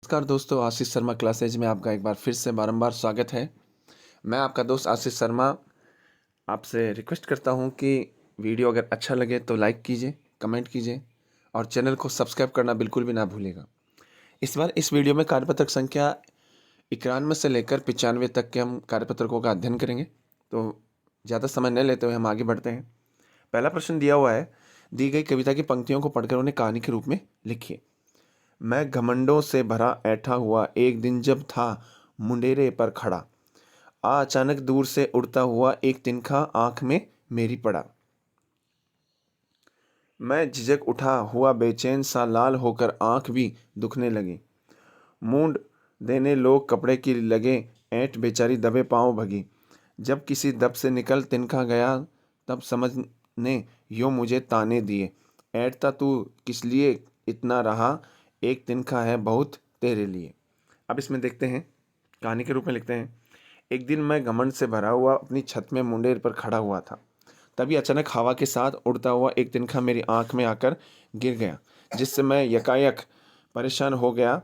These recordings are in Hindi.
नमस्कार दोस्तों, आशीष शर्मा क्लासेज में आपका एक बार फिर से बारंबार स्वागत है। मैं आपका दोस्त आशीष शर्मा आपसे रिक्वेस्ट करता हूं कि वीडियो अगर अच्छा लगे तो लाइक कीजिए, कमेंट कीजिए और चैनल को सब्सक्राइब करना बिल्कुल भी ना भूलिएगा। इस बार इस वीडियो में कार्यपत्रक संख्या 91 से लेकर 95 तक के हम कार्यपत्रकों का अध्ययन करेंगे। तो ज़्यादा समय न लेते हुए हम आगे बढ़ते हैं। पहला प्रश्न दिया हुआ है, दी गई कविता की पंक्तियों को पढ़कर उन्हें कहानी के रूप में लिखिए। मैं घमंडों से भरा ऐठा हुआ एक दिन जब था मुंडेरे पर खड़ा, अचानक दूर से उड़ता हुआ एक तिनका आंख में मेरी पड़ा। मैं झिझक उठा हुआ बेचैन सा लाल होकर आंख भी दुखने लगी। मूंड देने लोग कपड़े की लगे, ऐंठ बेचारी दबे पांव भगी। जब किसी दब से निकल तिनका गया, तब समझने यो मुझे ताने दिए। ऐठता तू किस लिए इतना रहा, एक तिनका है बहुत तेरे लिए। अब इसमें देखते हैं, कहानी के रूप में लिखते हैं। एक दिन मैं घमंड से भरा हुआ अपनी छत में मुंडेर पर खड़ा हुआ था। तभी अचानक हवा के साथ उड़ता हुआ एक तिनका मेरी आंख में आकर गिर गया, जिससे मैं यकायक परेशान हो गया।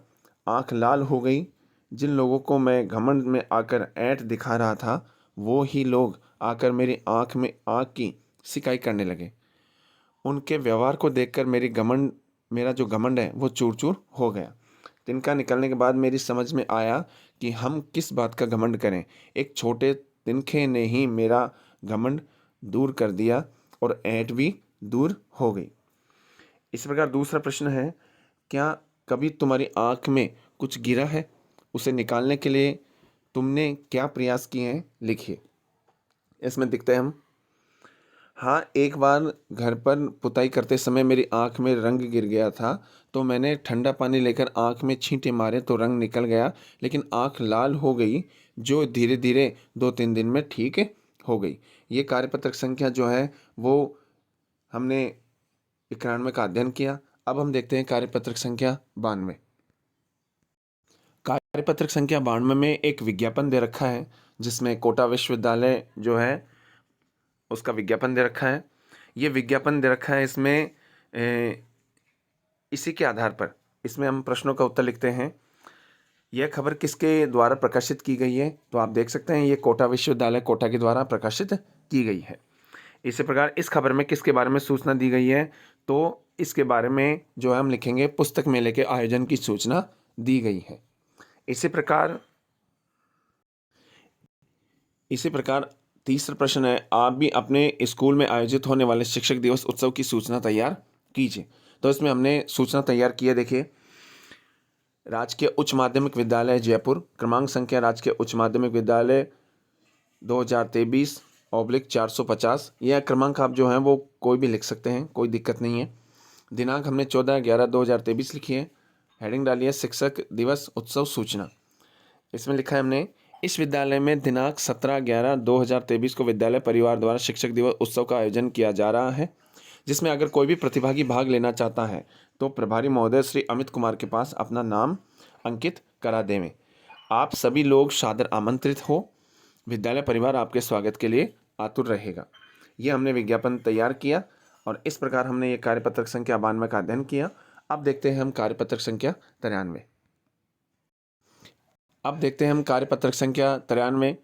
आंख लाल हो गई। जिन लोगों को मैं घमंड में आकर ऐंठ दिखा रहा था, वो ही लोग आकर मेरी आंख में आंख की सिकाई करने लगे। उनके व्यवहार को देखकर मेरा जो घमंड है वो चूर चूर हो गया। तिनका निकलने के बाद मेरी समझ में आया कि हम किस बात का घमंड करें। एक छोटे तिनखे ने ही मेरा घमंड दूर कर दिया और ऐंठ भी दूर हो गई। इस प्रकार दूसरा प्रश्न है, क्या कभी तुम्हारी आंख में कुछ गिरा है? उसे निकालने के लिए तुमने क्या प्रयास किए हैं, लिखिए। इसमें दिखते हैं हम। हाँ, एक बार घर पर पुताई करते समय मेरी आंख में रंग गिर गया था, तो मैंने ठंडा पानी लेकर आंख में छींटे मारे तो रंग निकल गया, लेकिन आंख लाल हो गई, जो धीरे धीरे 2-3 दिन में ठीक हो गई। ये कार्यपत्रक संख्या जो है वो हमने 91 का अध्ययन किया। अब हम देखते हैं कार्यपत्रक संख्या 92। कार्यपत्रक संख्या 92 में एक विज्ञापन दे रखा है, जिसमें कोटा विश्वविद्यालय जो है उसका विज्ञापन दे रखा है। ये विज्ञापन दे रखा है। इसमें इसी के आधार पर इसमें हम प्रश्नों का उत्तर लिखते हैं। यह खबर किसके द्वारा प्रकाशित की गई है? तो आप देख सकते हैं, ये कोटा विश्वविद्यालय कोटा के द्वारा प्रकाशित की गई है। इसी प्रकार इस खबर में किसके बारे में सूचना दी गई है? तो इसके बारे में जो है हम लिखेंगे, पुस्तक मेले के आयोजन की सूचना दी गई है। इसी प्रकार तीसरा प्रश्न है, आप भी अपने स्कूल में आयोजित होने वाले शिक्षक दिवस उत्सव की सूचना तैयार कीजिए। तो इसमें हमने सूचना तैयार की है। देखिए, राजकीय उच्च माध्यमिक विद्यालय जयपुर, क्रमांक संख्या राजकीय उच्च माध्यमिक विद्यालय 2023/450। यह क्रमांक आप जो हैं वो कोई भी लिख सकते हैं, कोई दिक्कत नहीं है। दिनांक हमने 14/11/2023 लिखी है। हेडिंग डाली है शिक्षक दिवस उत्सव सूचना। इसमें लिखा है हमने, इस विद्यालय में दिनांक 17/11/2023 को विद्यालय परिवार द्वारा शिक्षक दिवस उत्सव का आयोजन किया जा रहा है, जिसमें अगर कोई भी प्रतिभागी भाग लेना चाहता है तो प्रभारी महोदय श्री अमित कुमार के पास अपना नाम अंकित करा देवें। आप सभी लोग सादर आमंत्रित हो। विद्यालय परिवार आपके स्वागत के लिए आतुर रहेगा। ये हमने विज्ञापन तैयार किया और इस प्रकार हमने ये कार्यपत्रक संख्या 92 का अध्ययन किया। अब देखते हैं हम कार्यपत्रक संख्या 93। अब देखते हैं हम कार्यपत्रक संख्या 93।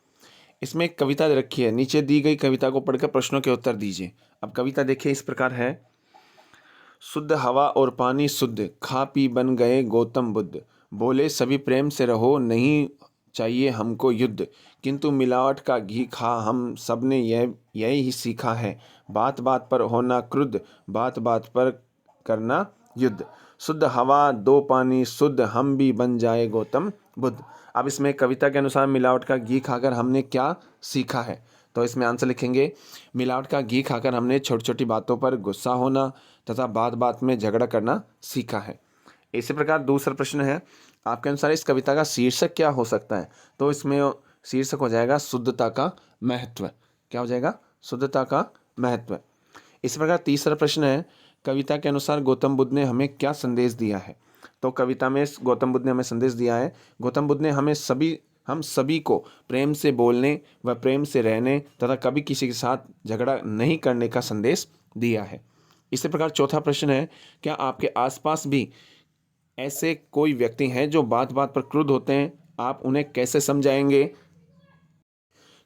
इसमें एक कविता दे रखी है। नीचे दी गई कविता को पढ़कर प्रश्नों के उत्तर दीजिए। अब कविता देखिए, इस प्रकार है। शुद्ध हवा और पानी शुद्ध, खा पी बन गए गौतम बुद्ध। बोले सभी प्रेम से रहो, नहीं चाहिए हमको युद्ध। किंतु मिलावट का घी खा हम सब ने यही ही सीखा है। बात बात पर होना क्रुद्ध, बात बात पर करना युद्ध। शुद्ध हवा दो पानी शुद्ध, हम भी बन जाए गौतम बुद्ध। अब इसमें कविता के अनुसार मिलावट का घी खाकर हमने क्या सीखा है? तो इसमें आंसर लिखेंगे, मिलावट का घी खाकर हमने छोटी छोटी बातों पर गुस्सा होना तथा बात बात में झगड़ा करना सीखा है। इसी प्रकार दूसरा प्रश्न है, आपके अनुसार इस कविता का शीर्षक क्या हो सकता है? तो इसमें शीर्षक हो जाएगा शुद्धता का महत्व। क्या हो जाएगा? शुद्धता का महत्व। इस प्रकार तीसरा प्रश्न है, कविता के अनुसार गौतम बुद्ध ने हमें क्या संदेश दिया है? तो कविता में गौतम बुद्ध ने हमें संदेश दिया है, गौतम बुद्ध ने हम सभी को प्रेम से बोलने व प्रेम से रहने तथा कभी किसी के साथ झगड़ा नहीं करने का संदेश दिया है। इसी प्रकार चौथा प्रश्न है, क्या आपके आसपास भी ऐसे कोई व्यक्ति हैं जो बात बात पर क्रुद्ध होते हैं, आप उन्हें कैसे समझाएंगे?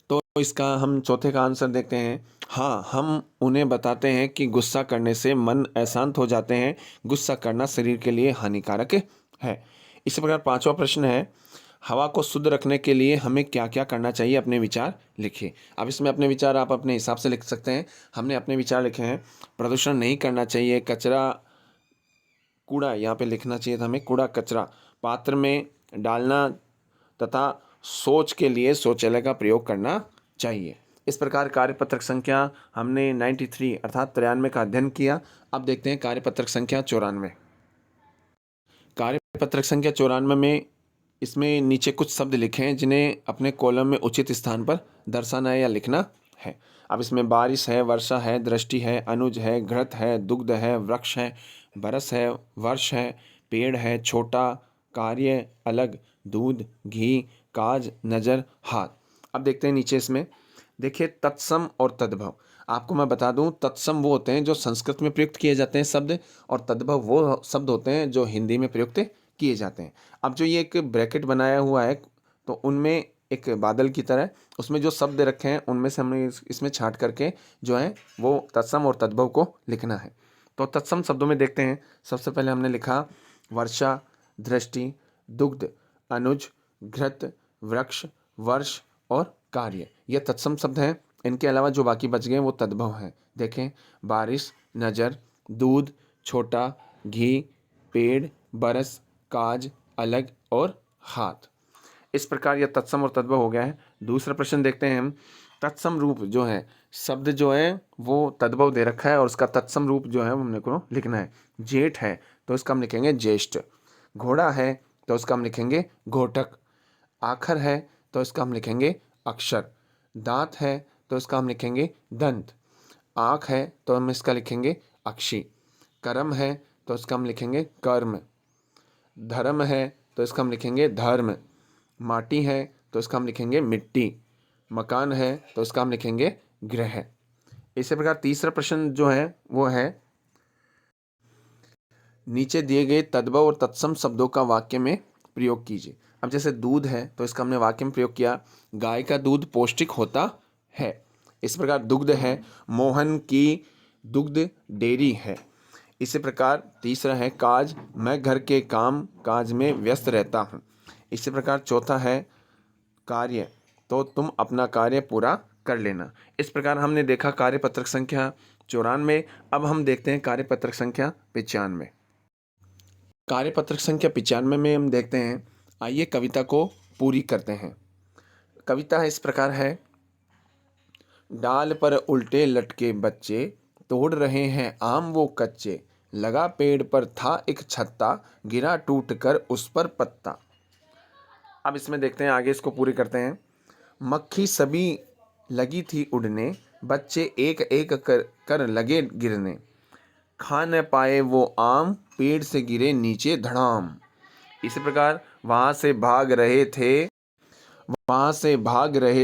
तो इसका हम चौथे का आंसर देखते हैं। हाँ, हम उन्हें बताते हैं कि गुस्सा करने से मन अशांत हो जाते हैं, गुस्सा करना शरीर के लिए हानिकारक है। इसी प्रकार पांचवा प्रश्न है, हवा को शुद्ध रखने के लिए हमें क्या क्या करना चाहिए? अपने विचार लिखिए। अब इसमें अपने विचार आप अपने हिसाब से लिख सकते हैं। हमने अपने विचार लिखे हैं, प्रदूषण नहीं करना चाहिए, कचरा कूड़ा यहाँ पे लिखना चाहिए था हमें, कूड़ा कचरा पात्र में डालना तथा सोच के लिए शौचालय का प्रयोग करना चाहिए। इस प्रकार कार्यपत्रक संख्या हमने 93 अर्थात 93 का अध्ययन किया। अब देखते हैं कार्यपत्रक संख्या 94। कार्यपत्रक संख्या 94 में इसमें नीचे कुछ शब्द लिखे हैं जिन्हें अपने कॉलम में उचित स्थान पर दर्शाना है या लिखना है। अब इसमें बारिश है, वर्षा है, दृष्टि है, अनुज है, घृत है, दुग्ध है, वृक्ष है, बरस है, वर्ष है, पेड़ है, छोटा, कार्य, अलग, दूध, घी, काज, नज़र, हाथ। अब देखते हैं नीचे इसमें देखिए तत्सम और तद्भव। आपको मैं बता दूं, तत्सम वो होते हैं जो संस्कृत में प्रयुक्त किए जाते हैं शब्द, और तद्भव वो शब्द होते हैं जो हिंदी में प्रयुक्त किए जाते हैं। अब जो ये एक ब्रैकेट बनाया हुआ है, तो उनमें एक बादल की तरह उसमें जो शब्द रखे हैं उनमें से हमें इसमें छांट करके जो है वो तत्सम और तद्भव को लिखना है। तो तत्सम शब्दों में देखते हैं। सबसे पहले हमने लिखा वर्षा, दृष्टि, दुग्ध, अनुज, घृत, वृक्ष, वर्ष और कार्य। ये तत्सम शब्द हैं। इनके अलावा जो बाकी बच गए वो तद्भव हैं। देखें, बारिश, नज़र, दूध, छोटा, घी, पेड़, बरस, काज, अलग और हाथ। इस प्रकार यह तत्सम और तद्भव हो गया है। दूसरा प्रश्न देखते हैं हम। तत्सम रूप जो है, शब्द जो है वो तद्भव दे रखा है और उसका तत्सम रूप जो है वो हमने को लिखना है। जेठ है तो इसका हम लिखेंगे ज्येष्ठ, घोड़ा है तो इसका हम लिखेंगे घोटक, आखर है तो इसका हम लिखेंगे अक्षर, दांत है तो इसका हम लिखेंगे दंत, आँख है तो हम इसका लिखेंगे अक्षी, कर्म है तो इसका हम लिखेंगे कर्म, धर्म है तो इसका हम लिखेंगे धर्म, माटी है तो इसका हम लिखेंगे मिट्टी, मकान है तो इसका हम लिखेंगे गृह। इसी प्रकार तीसरा प्रश्न जो है वो है, नीचे दिए गए तद्भव और तत्सम शब्दों का वाक्य में प्रयोग कीजिए। अब जैसे दूध है तो इसका हमने वाक्य में प्रयोग किया, गाय का दूध पौष्टिक होता है। इस प्रकार दुग्ध है, मोहन की दुग्ध डेयरी है। इसी प्रकार तीसरा है काज, मैं घर के काम काज में व्यस्त रहता हूँ। इसी प्रकार चौथा है कार्य, तो तुम अपना कार्य पूरा कर लेना। इस प्रकार हमने देखा कार्यपत्रक संख्या 94। अब हम देखते हैं कार्यपत्रक संख्या 95। कार्यपत्रक संख्या 95 में हम देखते हैं, आइए कविता को पूरी करते हैं। कविता इस प्रकार है, डाल पर उल्टे लटके बच्चे, तोड़ रहे हैं आम वो कच्चे, लगा पेड़ पर था एक छत्ता, गिरा टूट कर उस पर पत्ता। अब इसमें देखते हैं आगे, इसको पूरी करते हैं। मक्खी सभी लगी थी उड़ने, बच्चे एक एक कर लगे गिरने, खा न पाए वो आम, पेड़ से गिरे नीचे धड़ाम। इसी प्रकार वहाँ से भाग रहे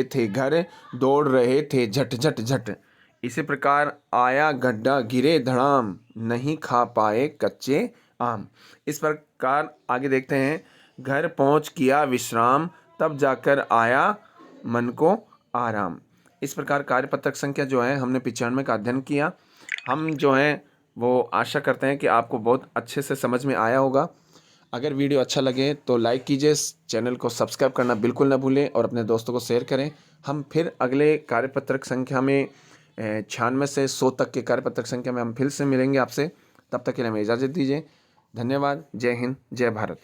थे घर, दौड़ रहे थे झट झट झट। इसी प्रकार आया गड्ढा गिरे धड़ाम, नहीं खा पाए कच्चे आम। इस प्रकार आगे देखते हैं, घर पहुँच किया विश्राम, तब जाकर आया मन को आराम। इस प्रकार कार्यपत्रक संख्या जो है हमने 95 का अध्ययन किया। हम जो है वो आशा करते हैं कि आपको बहुत अच्छे से समझ में आया होगा। अगर वीडियो अच्छा लगे तो लाइक कीजिए, चैनल को सब्सक्राइब करना बिल्कुल ना भूलें और अपने दोस्तों को शेयर करें। हम फिर अगले कार्यपत्रक संख्या में 96 से 100 तक के कार्यपत्रक संख्या में हम फिर से मिलेंगे आपसे। तब तक के लिए हमें इजाज़त दीजिए। धन्यवाद। जय हिंद, जय भारत।